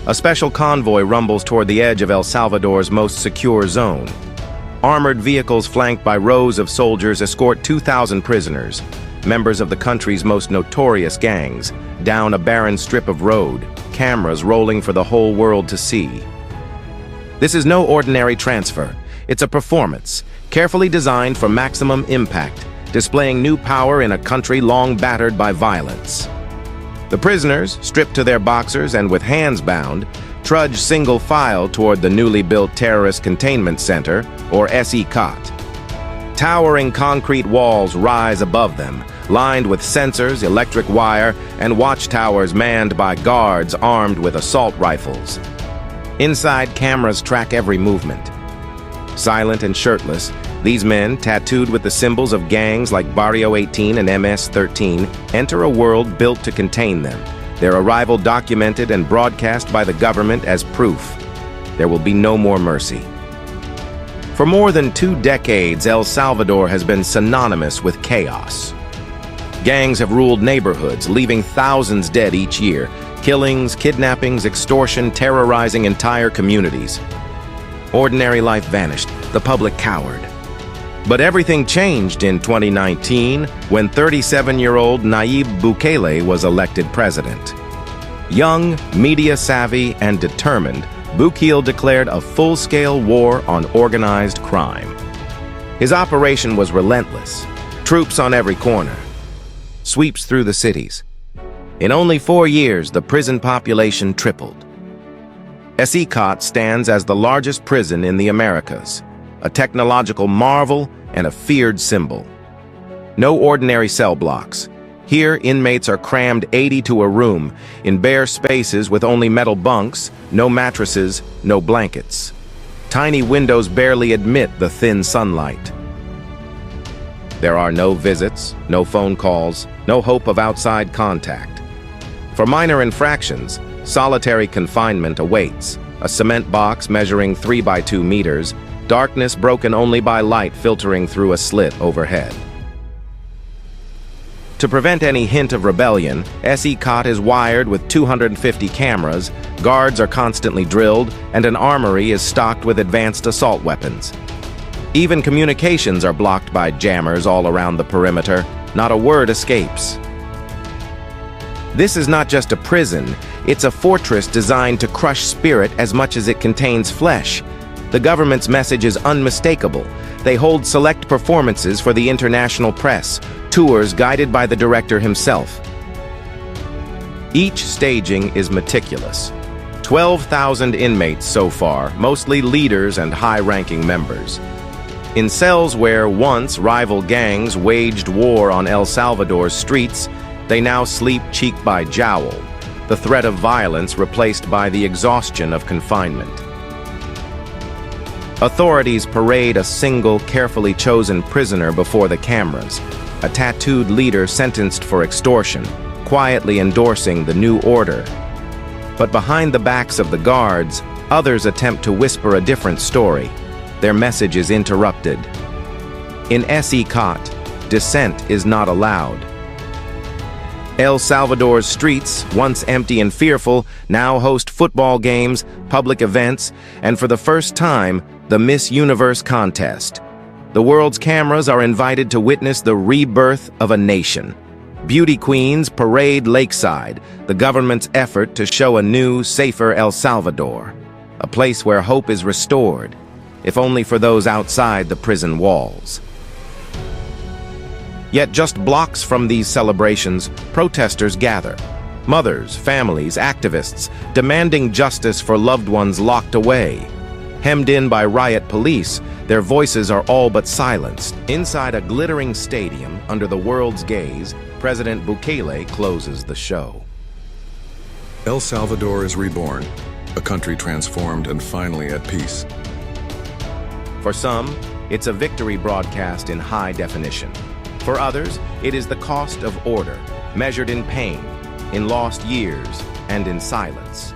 A special convoy rumbles toward the edge of El Salvador's most secure zone. Armored vehicles flanked by rows of soldiers escort 2,000 prisoners, members of the country's most notorious gangs, down a barren strip of road, cameras rolling for the whole world to see. This is no ordinary transfer. It's a performance, carefully designed for maximum impact, displaying new power in a country long battered by violence. The prisoners, stripped to their boxers and with hands bound, trudge single file toward the newly built Terrorist Containment Center, or CECOT. Towering concrete walls rise above them, lined with sensors, electric wire, and watchtowers manned by guards armed with assault rifles. Inside, cameras track every movement. Silent and shirtless, these men, tattooed with the symbols of gangs like Barrio 18 and MS-13, enter a world built to contain them, their arrival documented and broadcast by the government as proof. There will be no more mercy. For more than 2 decades, El Salvador has been synonymous with chaos. Gangs have ruled neighborhoods, leaving thousands dead each year. Killings, kidnappings, extortion, terrorizing entire communities. Ordinary life vanished, the public cowered. But everything changed in 2019 when 37-year-old Nayib Bukele was elected president. Young, media-savvy, and determined, Bukele declared a full-scale war on organized crime. His operation was relentless, troops on every corner, sweeps through the cities. In only 4 years, the prison population tripled. CECOT stands as the largest prison in the Americas, a technological marvel and a feared symbol. No ordinary cell blocks. Here, inmates are crammed 80 to a room, in bare spaces with only metal bunks, no mattresses, no blankets. Tiny windows barely admit the thin sunlight. There are no visits, no phone calls, no hope of outside contact. For minor infractions, solitary confinement awaits, a cement box measuring 3 by 2 meters, darkness broken only by light filtering through a slit overhead. To prevent any hint of rebellion, CECOT is wired with 250 cameras, guards are constantly drilled, and an armory is stocked with advanced assault weapons. Even communications are blocked by jammers all around the perimeter. Not a word escapes. This is not just a prison, it's a fortress designed to crush spirit as much as it contains flesh. The government's message is unmistakable. They hold select performances for the international press, tours guided by the director himself. Each staging is meticulous. 12,000 inmates so far, mostly leaders and high-ranking members. In cells where once rival gangs waged war on El Salvador's streets, they now sleep cheek by jowl, the threat of violence replaced by the exhaustion of confinement. Authorities parade a single, carefully chosen prisoner before the cameras, a tattooed leader sentenced for extortion, quietly endorsing the new order. But behind the backs of the guards, others attempt to whisper a different story. Their message is interrupted. In CECOT, dissent is not allowed. El Salvador's streets, once empty and fearful, now host football games, public events, and for the first time, the Miss Universe contest. The world's cameras are invited to witness the rebirth of a nation. Beauty queens parade lakeside, the government's effort to show a new, safer El Salvador, a place where hope is restored, if only for those outside the prison walls. Yet just blocks from these celebrations, protesters gather. Mothers, families, activists, demanding justice for loved ones locked away. Hemmed in by riot police, their voices are all but silenced. Inside a glittering stadium, under the world's gaze, President Bukele closes the show. El Salvador is reborn, a country transformed and finally at peace. For some, it's a victory broadcast in high definition. For others, it is the cost of order, measured in pain, in lost years, and in silence.